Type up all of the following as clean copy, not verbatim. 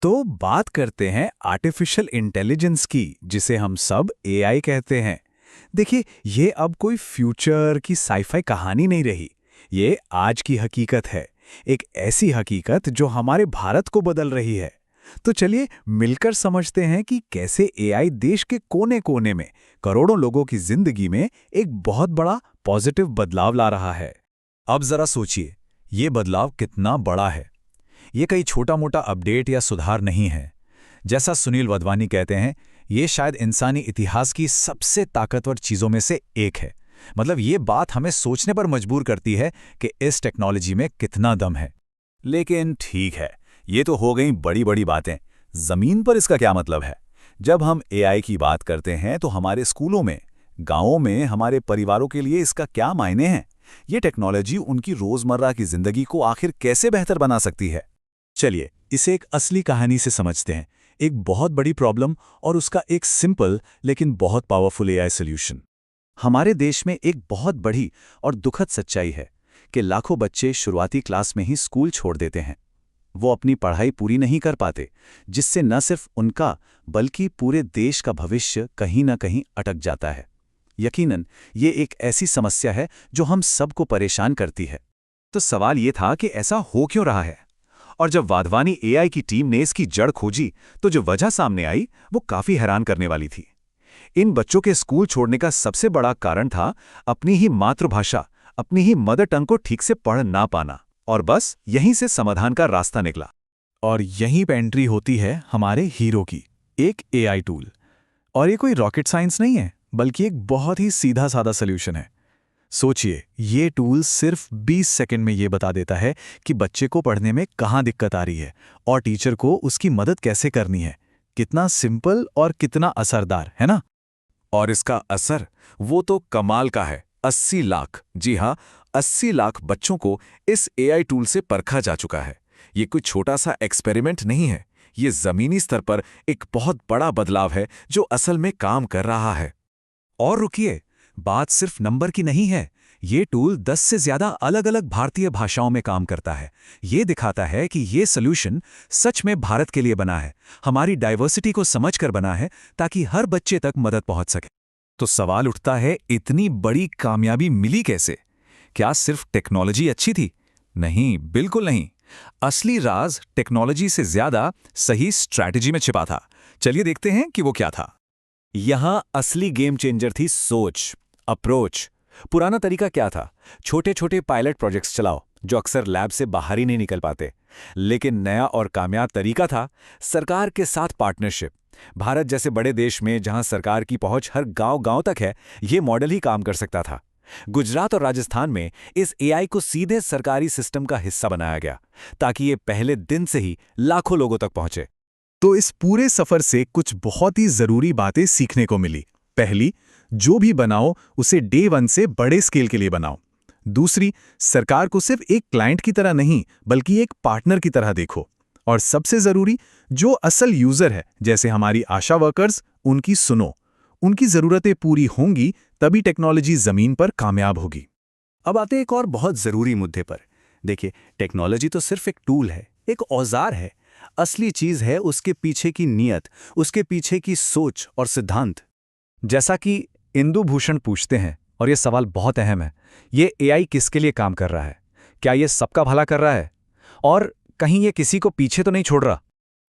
तो बात करते हैं आर्टिफिशियल इंटेलिजेंस की, जिसे हम सब एआई कहते हैं। देखिए, ये अब कोई फ्यूचर की साइफाई कहानी नहीं रही। ये आज की हकीकत है। एक ऐसी हकीकत जो हमारे भारत को बदल रही है। तो चलिए मिलकर समझते हैं कि कैसे एआई देश के कोने-कोने में करोड़ों लोगों की जिंदगी में एक बहुत बड़ा पॉजिटिव बदलाव ला रहा है। अब जरा सोचिए, ये बदलाव कितना बड़ा है। ये कई छोटा-मोटा अपडेट या सुधार नहीं है। जैसा सुनील वधवानी कहते हैं, ये शायद इंसानी इतिहास की सबसे ताकतवर चीज़ों में से एक है। मतलब ये बात हमें सोचने पर मजबूर करती है कि इस टेक्नोलॉजी में कितना दम है। लेकिन ठीक है, ये तो हो गई बड़ी-बड़ी बातें। ज़मीन पर इसका क्या मतलब है? जब हम एआई की बात करते हैं तो हमारे स्कूलों में, गाँवों में, हमारे परिवारों के लिए इसका क्या मायने हैं? ये टेक्नोलॉजी उनकी रोज़मर्रा की ज़िंदगी को आखिर कैसे बेहतर बना सकती है? चलिए इसे एक असली कहानी से समझते हैं। एक बहुत बड़ी प्रॉब्लम और उसका एक सिंपल लेकिन बहुत पावरफुल एआई सॉल्यूशन। हमारे देश में एक बहुत बड़ी और दुखद सच्चाई है कि लाखों बच्चे शुरुआती क्लास में ही स्कूल छोड़ देते हैं। वो अपनी पढ़ाई पूरी नहीं कर पाते, जिससे न सिर्फ उनका बल्कि पूरे देश का भविष्य कहीं ना कहीं अटक जाता है। यकीनन ये एक ऐसी समस्या है जो हम सबको परेशान करती है। तो सवाल ये था कि ऐसा हो क्यों रहा है? और जब वाधवानी एआई की टीम ने इसकी जड़ खोजी तो जो वजह सामने आई वो काफी हैरान करने वाली थी। इन बच्चों के स्कूल छोड़ने का सबसे बड़ा कारण था अपनी ही मातृभाषा, अपनी ही मदर टंग को ठीक से पढ़ ना पाना। और बस यहीं से समाधान का रास्ता निकला। और यहीं पे एंट्री होती है हमारे हीरो की, एक एआई टूल। और ये कोई रॉकेट साइंस नहीं है, बल्कि एक बहुत ही सीधा साधा सोल्यूशन है। सोचिए, ये टूल सिर्फ 20 सेकंड में ये बता देता है कि बच्चे को पढ़ने में कहाँ दिक्कत आ रही है और टीचर को उसकी मदद कैसे करनी है। कितना सिंपल और कितना असरदार, है ना? और इसका असर वो तो कमाल का है। 80 लाख, जी हाँ, 80 लाख बच्चों को इस एआई टूल से परखा जा चुका है। ये कोई छोटा सा एक्सपेरिमेंट नहीं है। ये जमीनी स्तर पर एक बहुत बड़ा बदलाव है जो असल में काम कर रहा है। और रुकिए, बात सिर्फ नंबर की नहीं है। ये टूल 10 से ज्यादा अलग-अलग भारतीय भाषाओं में काम करता है। ये दिखाता है कि ये सॉल्यूशन सच में भारत के लिए बना है, हमारी डाइवर्सिटी को समझकर बना है, ताकि हर बच्चे तक मदद पहुंच सके। तो सवाल उठता है, इतनी बड़ी कामयाबी मिली कैसे? क्या सिर्फ टेक्नोलॉजी अच्छी थी? नहीं, बिल्कुल नहीं। असली राज टेक्नोलॉजी से ज्यादा सही स्ट्रैटेजी में छिपा था। चलिए देखते हैं कि वो क्या था। यहां असली गेम चेंजर थी सोच, अप्रोच। पुराना तरीका क्या था? छोटे छोटे पायलट प्रोजेक्ट्स चलाओ जो अक्सर लैब से बाहर ही नहीं निकल पाते। लेकिन नया और कामयाब तरीका था सरकार के साथ पार्टनरशिप। भारत जैसे बड़े देश में जहां सरकार की पहुंच हर गांव-गांव तक है, ये मॉडल ही काम कर सकता था। गुजरात और राजस्थान में इस एआई को सीधे सरकारी सिस्टम का हिस्सा बनाया गया, ताकि ये पहले दिन से ही लाखों लोगों तक पहुंचे। तो इस पूरे सफर से कुछ बहुत ही जरूरी बातें सीखने को मिली। पहली, जो भी बनाओ उसे डे वन से बड़े स्केल के लिए बनाओ। दूसरी, सरकार को सिर्फ एक क्लाइंट की तरह नहीं बल्कि एक पार्टनर की तरह देखो। और सबसे जरूरी, जो असल यूजर है जैसे हमारी आशा वर्कर्स, उनकी सुनो। उनकी जरूरतें पूरी होंगी तभी टेक्नोलॉजी जमीन पर कामयाब होगी। अब आते एक और बहुत जरूरी मुद्दे पर। देखिए, टेक्नोलॉजी तो सिर्फ एक टूल है, एक औजार है। असली चीज है उसके पीछे की नीयत, उसके पीछे की सोच और सिद्धांत। जैसा कि इंदु भूषण पूछते हैं, और ये सवाल बहुत अहम है, ये एआई किसके लिए काम कर रहा है? क्या ये सबका भला कर रहा है? और कहीं ये किसी को पीछे तो नहीं छोड़ रहा?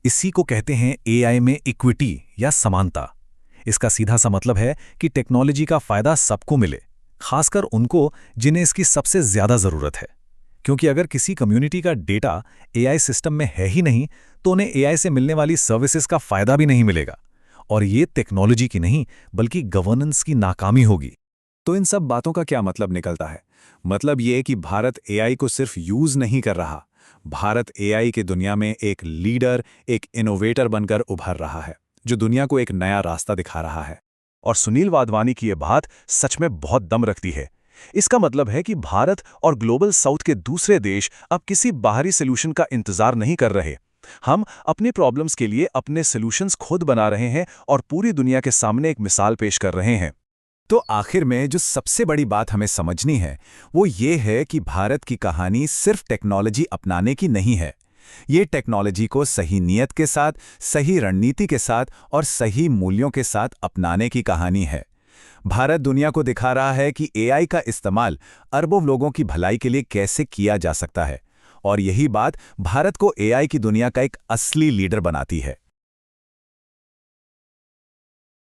इसी को कहते हैं एआई में इक्विटी या समानता। इसका सीधा सा मतलब है कि टेक्नोलॉजी का फायदा सबको मिले, खासकर उनको जिन्हें इसकी सबसे ज्यादा जरूरत है। क्योंकि अगर किसी कम्युनिटी का डेटा एआई सिस्टम में है ही नहीं, तो उन्हें एआई से मिलने वाली सर्विसेज का फायदा भी नहीं मिलेगा। और ये टेक्नोलॉजी की नहीं बल्कि गवर्नेंस की नाकामी होगी। तो इन सब बातों का क्या मतलब निकलता है? मतलब ये कि भारत एआई को सिर्फ यूज नहीं कर रहा, भारत एआई के दुनिया में एक लीडर, एक इनोवेटर बनकर उभर रहा है, जो दुनिया को एक नया रास्ता दिखा रहा है। और सुनील वाधवानी की ये बात सच में बहुत दम रखती है। इसका मतलब है कि भारत और ग्लोबल साउथ के दूसरे देश अब किसी बाहरी सॉल्यूशन का इंतजार नहीं कर रहे। हम अपने प्रॉब्लम्स के लिए अपने सॉल्यूशंस खुद बना रहे हैं और पूरी दुनिया के सामने एक मिसाल पेश कर रहे हैं। तो आखिर में जो सबसे बड़ी बात हमें समझनी है वो ये है कि भारत की कहानी सिर्फ टेक्नोलॉजी अपनाने की नहीं है। ये टेक्नोलॉजी को सही नीयत के साथ, सही रणनीति के साथ और सही मूल्यों के साथ अपनाने की कहानी है। भारत दुनिया को दिखा रहा है कि एआई का इस्तेमाल अरबों लोगों की भलाई के लिए कैसे किया जा सकता है, और यही बात भारत को एआई की दुनिया का एक असली लीडर बनाती है।